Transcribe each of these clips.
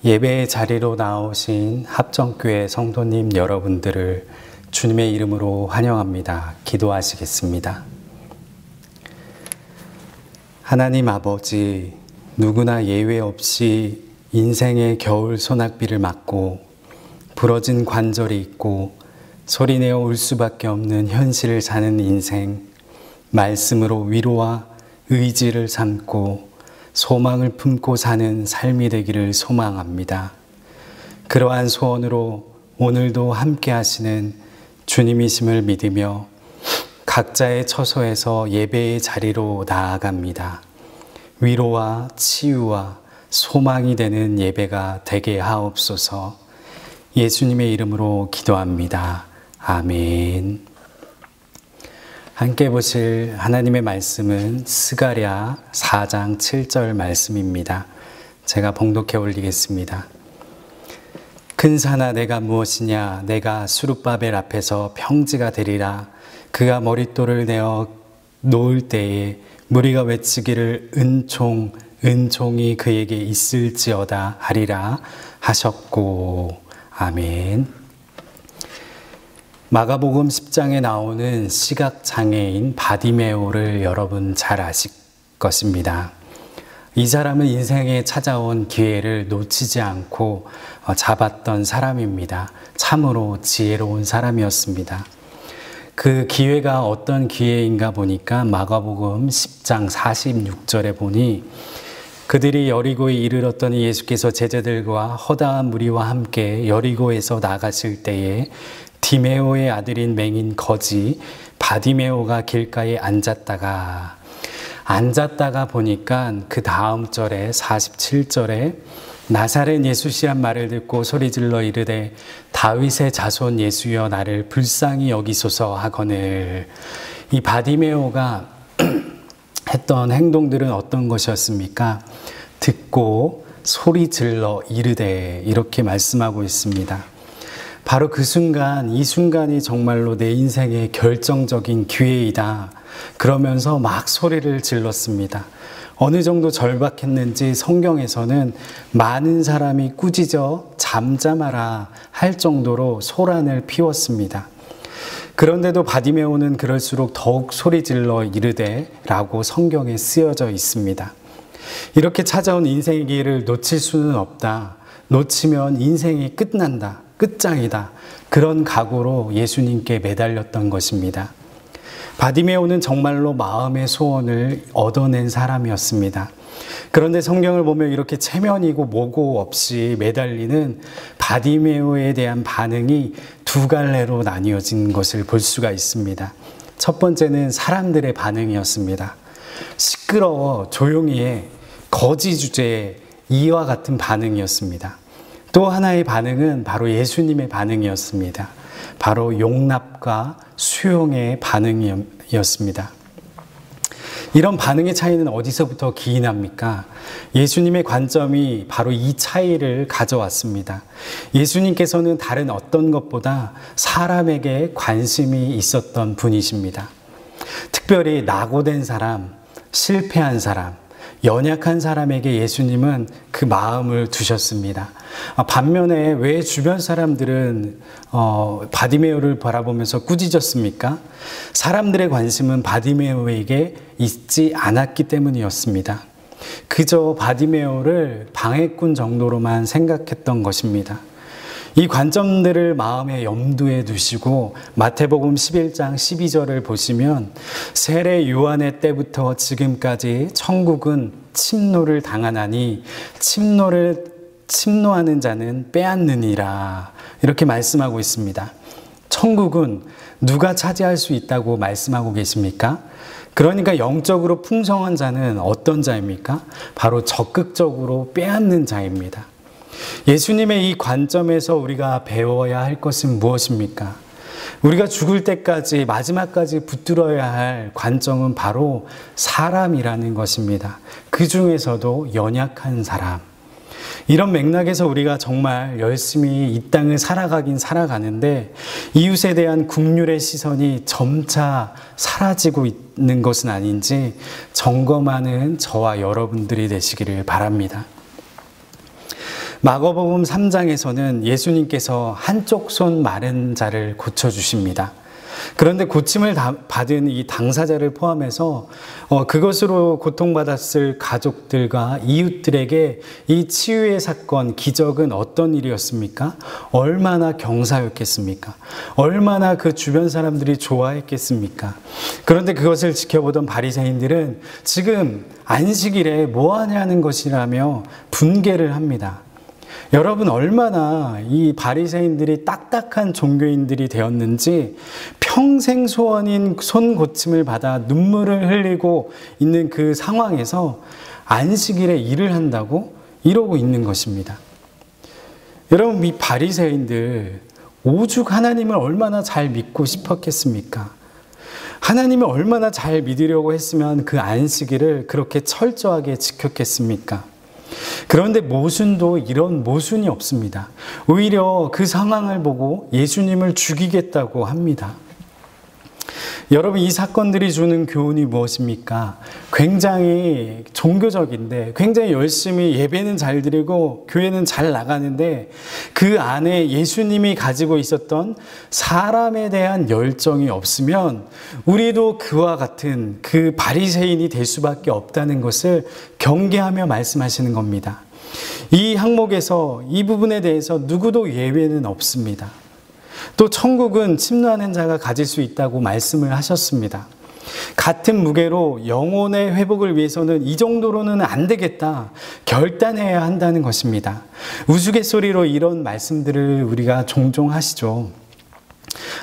예배의 자리로 나오신 합정교회 성도님 여러분들을 주님의 이름으로 환영합니다. 기도하시겠습니다. 하나님 아버지, 누구나 예외 없이 인생의 겨울 소낙비를 맞고 부러진 관절이 있고 소리내어 울 수밖에 없는 현실을 사는 인생, 말씀으로 위로와 의지를 삼고 소망을 품고 사는 삶이 되기를 소망합니다. 그러한 소원으로 오늘도 함께 하시는 주님이심을 믿으며 각자의 처소에서 예배의 자리로 나아갑니다. 위로와 치유와 소망이 되는 예배가 되게 하옵소서. 예수님의 이름으로 기도합니다. 아멘. 함께 보실 하나님의 말씀은 스가랴 4장 7절 말씀입니다. 제가 봉독해 올리겠습니다. 큰 산아 내가 무엇이냐? 내가 수룹바벨 앞에서 평지가 되리라. 그가 머릿돌을 내어 놓을 때에 무리가 외치기를 은총 은총이 그에게 있을지어다 하리라 하셨고. 아멘. 마가복음 10장에 나오는 시각장애인 바디메오를 여러분 잘 아실 것입니다. 이 사람은 인생에 찾아온 기회를 놓치지 않고 잡았던 사람입니다. 참으로 지혜로운 사람이었습니다. 그 기회가 어떤 기회인가 보니까 마가복음 10장 46절에 보니 그들이 여리고에 이르렀더니 예수께서 제자들과 허다한 무리와 함께 여리고에서 나가실 때에 디메오의 아들인 맹인 거지 바디메오가 길가에 앉았다가 보니까 그 다음 절에 47절에 나사렛 예수시란 말을 듣고 소리질러 이르되 다윗의 자손 예수여 나를 불쌍히 여기소서 하거늘. 이 바디메오가 했던 행동들은 어떤 것이었습니까? 듣고 소리질러 이르되 이렇게 말씀하고 있습니다. 바로 그 순간, 이 순간이 정말로 내 인생의 결정적인 기회이다. 그러면서 막 소리를 질렀습니다. 어느 정도 절박했는지 성경에서는 많은 사람이 꾸짖어 잠잠하라 할 정도로 소란을 피웠습니다. 그런데도 바디메오는 그럴수록 더욱 소리질러 이르되 라고 성경에 쓰여져 있습니다. 이렇게 찾아온 인생의 기회를 놓칠 수는 없다. 놓치면 인생이 끝난다. 끝장이다. 그런 각오로 예수님께 매달렸던 것입니다. 바디메오는 정말로 마음의 소원을 얻어낸 사람이었습니다. 그런데 성경을 보면 이렇게 체면이고 모고 없이 매달리는 바디메오에 대한 반응이 두 갈래로 나뉘어진 것을 볼 수가 있습니다. 첫 번째는 사람들의 반응이었습니다. 시끄러워 조용히 해 거지 주제에 이와 같은 반응이었습니다. 또 하나의 반응은 바로 예수님의 반응이었습니다. 바로 용납과 수용의 반응이었습니다. 이런 반응의 차이는 어디서부터 기인합니까? 예수님의 관점이 바로 이 차이를 가져왔습니다. 예수님께서는 다른 어떤 것보다 사람에게 관심이 있었던 분이십니다. 특별히 낙오된 사람, 실패한 사람, 연약한 사람에게 예수님은 그 마음을 두셨습니다. 반면에 왜 주변 사람들은 바디메오를 바라보면서 꾸짖었습니까? 사람들의 관심은 바디메오에게 있지 않았기 때문이었습니다. 그저 바디메오를 방해꾼 정도로만 생각했던 것입니다. 이 관점들을 마음에 염두에 두시고 마태복음 11장 12절을 보시면 세례 요한의 때부터 지금까지 천국은 침노를 당하나니 침노하는 자는 빼앗느니라 이렇게 말씀하고 있습니다. 천국은 누가 차지할 수 있다고 말씀하고 계십니까? 그러니까 영적으로 풍성한 자는 어떤 자입니까? 바로 적극적으로 빼앗는 자입니다. 예수님의 이 관점에서 우리가 배워야 할 것은 무엇입니까? 우리가 죽을 때까지 마지막까지 붙들어야 할 관점은 바로 사람이라는 것입니다. 그 중에서도 연약한 사람. 이런 맥락에서 우리가 정말 열심히 이 땅을 살아가긴 살아가는데 이웃에 대한 긍휼의 시선이 점차 사라지고 있는 것은 아닌지 점검하는 저와 여러분들이 되시기를 바랍니다. 마가복음 3장에서는 예수님께서 한쪽 손 마른 자를 고쳐주십니다. 그런데 고침을 받은 이 당사자를 포함해서 그것으로 고통받았을 가족들과 이웃들에게 이 치유의 사건, 기적은 어떤 일이었습니까? 얼마나 경사였겠습니까? 얼마나 그 주변 사람들이 좋아했겠습니까? 그런데 그것을 지켜보던 바리새인들은 지금 안식일에 뭐 하냐는 것이라며 분개를 합니다. 여러분, 얼마나 이 바리새인들이 딱딱한 종교인들이 되었는지 평생 소원인 손 고침을 받아 눈물을 흘리고 있는 그 상황에서 안식일에 일을 한다고 이러고 있는 것입니다. 여러분, 이 바리새인들 오죽 하나님을 얼마나 잘 믿고 싶었겠습니까? 하나님을 얼마나 잘 믿으려고 했으면 그 안식일을 그렇게 철저하게 지켰겠습니까? 그런데 모순도 이런 모순이 없습니다. 오히려 그 상황을 보고 예수님을 죽이겠다고 합니다. 여러분, 이 사건들이 주는 교훈이 무엇입니까? 굉장히 종교적인데 굉장히 열심히 예배는 잘 드리고 교회는 잘 나가는데 그 안에 예수님이 가지고 있었던 사람에 대한 열정이 없으면 우리도 그와 같은 그 바리새인이 될 수밖에 없다는 것을 경계하며 말씀하시는 겁니다. 이 항목에서 이 부분에 대해서 누구도 예외는 없습니다. 또 천국은 침노하는 자가 가질 수 있다고 말씀을 하셨습니다. 같은 무게로 영혼의 회복을 위해서는 이 정도로는 안 되겠다, 결단해야 한다는 것입니다. 우스갯소리로 이런 말씀들을 우리가 종종 하시죠.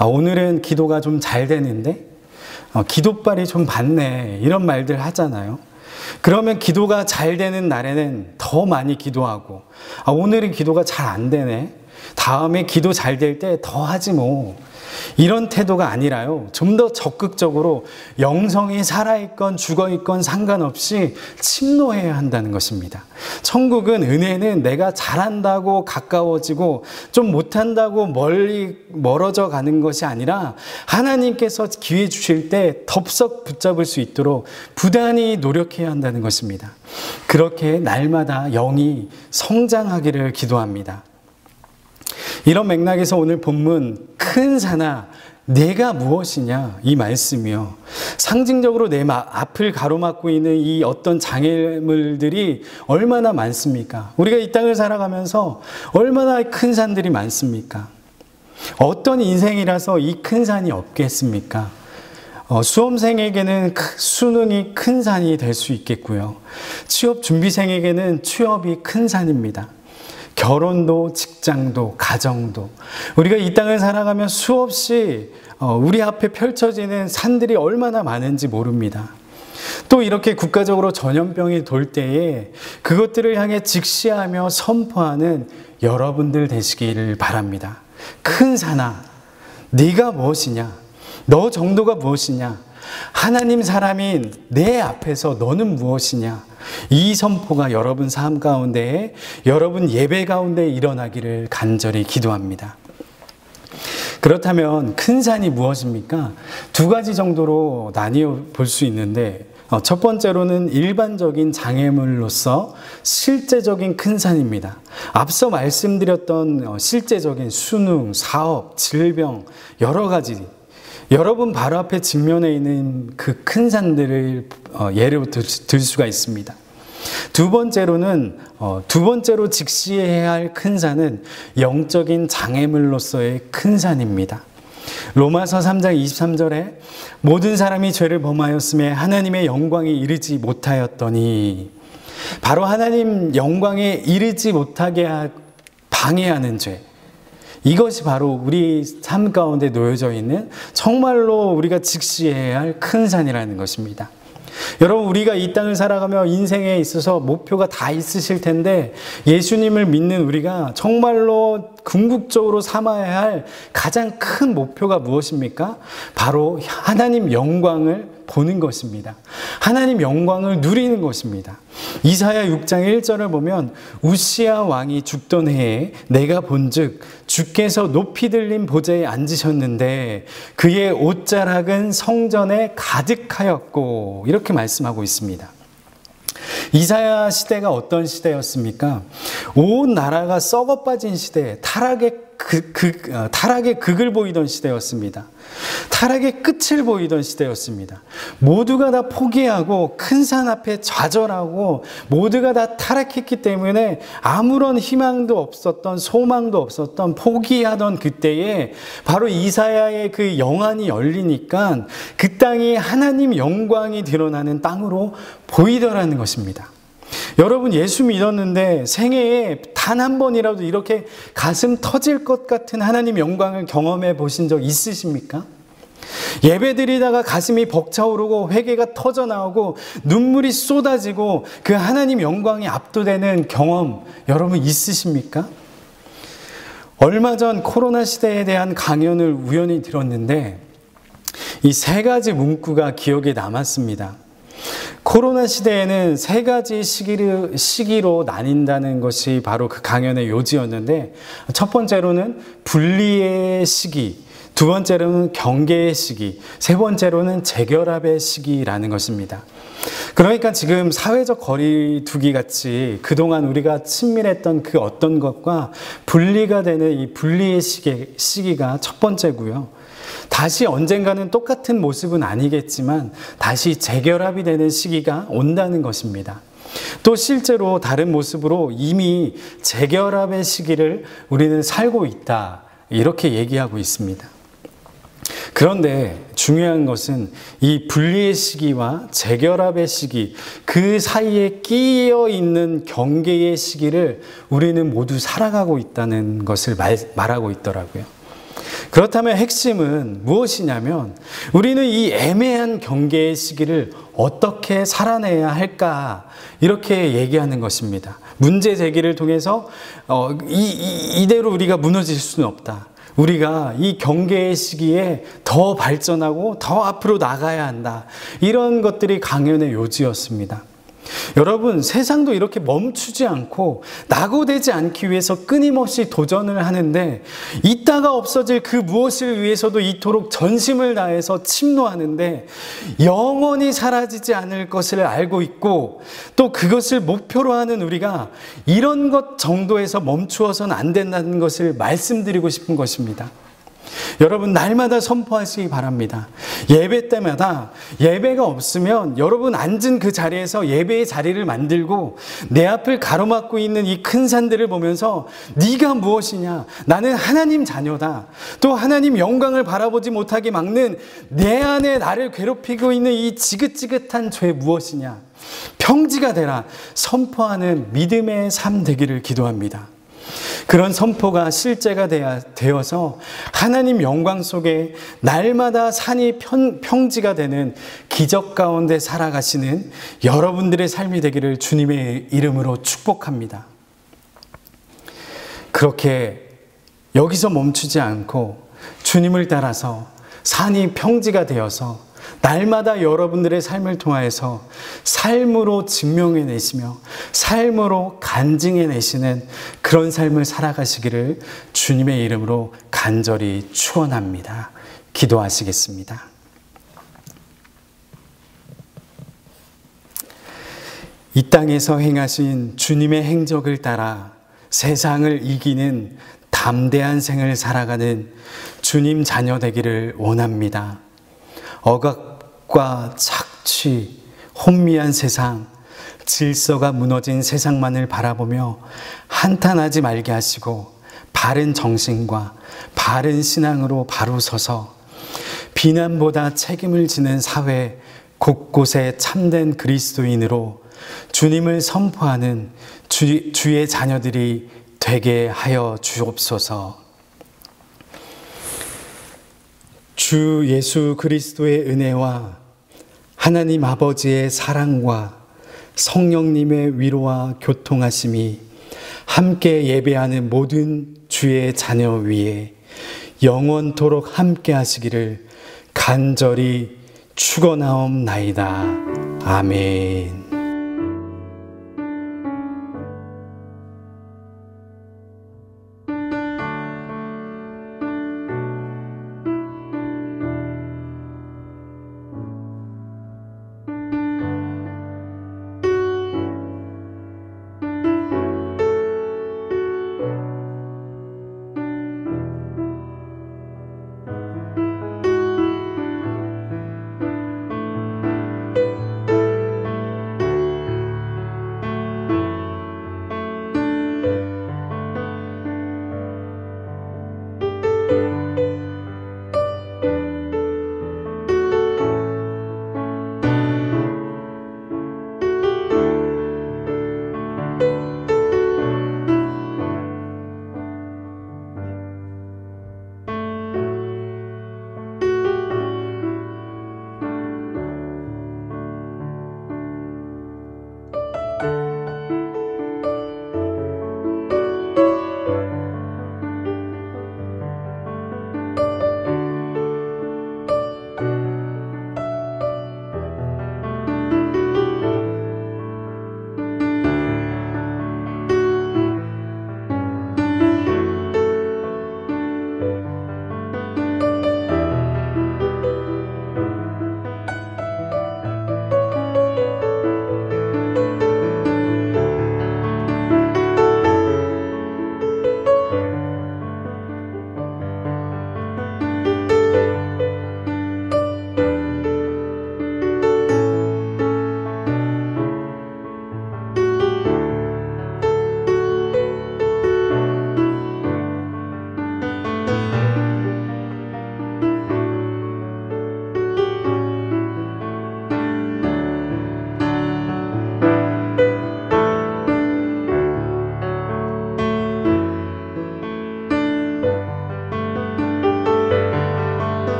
오늘은 기도가 좀 잘 되는데 기도빨이 좀 받네, 이런 말들 하잖아요. 그러면 기도가 잘 되는 날에는 더 많이 기도하고, 오늘은 기도가 잘 안 되네, 다음에 기도 잘 될 때 더 하지 뭐, 이런 태도가 아니라요, 좀 더 적극적으로 영성이 살아있건 죽어있건 상관없이 침노해야 한다는 것입니다. 천국은, 은혜는 내가 잘한다고 가까워지고 좀 못한다고 멀어져 가는 것이 아니라 하나님께서 기회 주실 때 덥석 붙잡을 수 있도록 부단히 노력해야 한다는 것입니다. 그렇게 날마다 영이 성장하기를 기도합니다. 이런 맥락에서 오늘 본문 큰 사나 내가 무엇이냐, 이 말씀이요, 상징적으로 내 앞을 가로막고 있는 이 어떤 장애물들이 얼마나 많습니까? 우리가 이 땅을 살아가면서 얼마나 큰 산들이 많습니까? 어떤 인생이라서 이 큰 산이 없겠습니까? 수험생에게는 수능이 큰 산이 될 수 있겠고요, 취업 준비생에게는 취업이 큰 산입니다. 결혼도, 직장도, 가정도, 우리가 이 땅을 살아가면 수없이 우리 앞에 펼쳐지는 산들이 얼마나 많은지 모릅니다. 또 이렇게 국가적으로 전염병이 돌 때에 그것들을 향해 직시하며 선포하는 여러분들 되시기를 바랍니다. 큰 산아, 네가 무엇이냐? 너 정도가 무엇이냐? 하나님 사람인 내 앞에서 너는 무엇이냐? 이 선포가 여러분 삶 가운데, 여러분 예배 가운데 일어나기를 간절히 기도합니다. 그렇다면 큰 산이 무엇입니까? 두 가지 정도로 나뉘어 볼 수 있는데, 첫 번째로는 일반적인 장애물로서 실제적인 큰 산입니다. 앞서 말씀드렸던 실제적인 수능, 사업, 질병, 여러 가지, 여러분 바로 앞에 직면해 있는 그 큰 산들을 예로 들 수가 있습니다. 두 번째로 직시해야 할 큰 산은 영적인 장애물로서의 큰 산입니다. 로마서 3장 23절에 모든 사람이 죄를 범하였음에 하나님의 영광에 이르지 못하였더니, 바로 하나님 영광에 이르지 못하게 방해하는 죄, 이것이 바로 우리 삶 가운데 놓여져 있는 정말로 우리가 직시해야 할 큰 산이라는 것입니다. 여러분, 우리가 이 땅을 살아가며 인생에 있어서 목표가 다 있으실 텐데, 예수님을 믿는 우리가 정말로 궁극적으로 삼아야 할 가장 큰 목표가 무엇입니까? 바로 하나님 영광을 보는 것입니다. 하나님 영광을 누리는 것입니다. 이사야 6장 1절을 보면 우시야 왕이 죽던 해에 내가 본즉 주께서 높이 들린 보좌에 앉으셨는데 그의 옷자락은 성전에 가득하였고, 이렇게 말씀하고 있습니다. 이사야 시대가 어떤 시대였습니까? 온 나라가 썩어 빠진 시대, 타락의 극을 보이던 시대였습니다. 타락의 끝을 보이던 시대였습니다. 모두가 다 포기하고 큰 산 앞에 좌절하고 모두가 다 타락했기 때문에 아무런 희망도 없었던, 소망도 없었던, 포기하던 그때에 바로 이사야의 그 영안이 열리니까 그 땅이 하나님 영광이 드러나는 땅으로 보이더라는 것입니다. 여러분, 예수 믿었는데 생애에 단 한 번이라도 이렇게 가슴 터질 것 같은 하나님 영광을 경험해 보신 적 있으십니까? 예배드리다가 가슴이 벅차오르고 회개가 터져 나오고 눈물이 쏟아지고 그 하나님 영광이 압도되는 경험 여러분 있으십니까? 얼마 전 코로나 시대에 대한 강연을 우연히 들었는데 이 세 가지 문구가 기억에 남았습니다. 코로나 시대에는 세 가지 시기로 나뉜다는 것이 바로 그 강연의 요지였는데, 첫 번째로는 분리의 시기, 두 번째로는 경계의 시기, 세 번째로는 재결합의 시기라는 것입니다. 그러니까 지금 사회적 거리두기 같이 그동안 우리가 친밀했던 그 어떤 것과 분리가 되는 이 분리의 시기가 첫 번째고요. 다시 언젠가는 똑같은 모습은 아니겠지만 다시 재결합이 되는 시기가 온다는 것입니다. 또 실제로 다른 모습으로 이미 재결합의 시기를 우리는 살고 있다, 이렇게 얘기하고 있습니다. 그런데 중요한 것은 이 분리의 시기와 재결합의 시기, 그 사이에 끼어 있는 경계의 시기를 우리는 모두 살아가고 있다는 것을 말하고 있더라고요. 그렇다면 핵심은 무엇이냐면 우리는 이 애매한 경계의 시기를 어떻게 살아내야 할까, 이렇게 얘기하는 것입니다. 문제 제기를 통해서 이대로 우리가 무너질 수는 없다. 우리가 이 경계의 시기에 더 발전하고 더 앞으로 나가야 한다. 이런 것들이 강연의 요지였습니다. 여러분, 세상도 이렇게 멈추지 않고 낙오되지 않기 위해서 끊임없이 도전을 하는데, 있다가 없어질 그 무엇을 위해서도 이토록 전심을 다해서 침노하는데 영원히 사라지지 않을 것을 알고 있고, 또 그것을 목표로 하는 우리가 이런 것 정도에서 멈추어서는 안 된다는 것을 말씀드리고 싶은 것입니다. 여러분, 날마다 선포하시기 바랍니다. 예배 때마다 예배가 없으면 여러분 앉은 그 자리에서 예배의 자리를 만들고 내 앞을 가로막고 있는 이 큰 산들을 보면서 네가 무엇이냐, 나는 하나님 자녀다, 또 하나님 영광을 바라보지 못하게 막는 내 안에 나를 괴롭히고 있는 이 지긋지긋한 죄 무엇이냐, 평지가 되라 선포하는 믿음의 삶 되기를 기도합니다. 그런 선포가 실제가 되어서 하나님 영광 속에 날마다 산이 평지가 되는 기적 가운데 살아가시는 여러분들의 삶이 되기를 주님의 이름으로 축복합니다. 그렇게 여기서 멈추지 않고 주님을 따라서 산이 평지가 되어서 날마다 여러분들의 삶을 통하여서 삶으로 증명해내시며 삶으로 간증해내시는 그런 삶을 살아가시기를 주님의 이름으로 간절히 축원합니다. 기도하시겠습니다. 이 땅에서 행하신 주님의 행적을 따라 세상을 이기는 담대한 생을 살아가는 주님 자녀 되기를 원합니다. 억압과 착취, 혼미한 세상, 질서가 무너진 세상만을 바라보며 한탄하지 말게 하시고 바른 정신과 바른 신앙으로 바로 서서 비난보다 책임을 지는 사회 곳곳에 참된 그리스도인으로 주님을 선포하는 주의 자녀들이 되게 하여 주옵소서. 주 예수 그리스도의 은혜와 하나님 아버지의 사랑과 성령님의 위로와 교통하심이 함께 예배하는 모든 주의 자녀 위에 영원토록 함께 하시기를 간절히 축원하옵나이다. 아멘.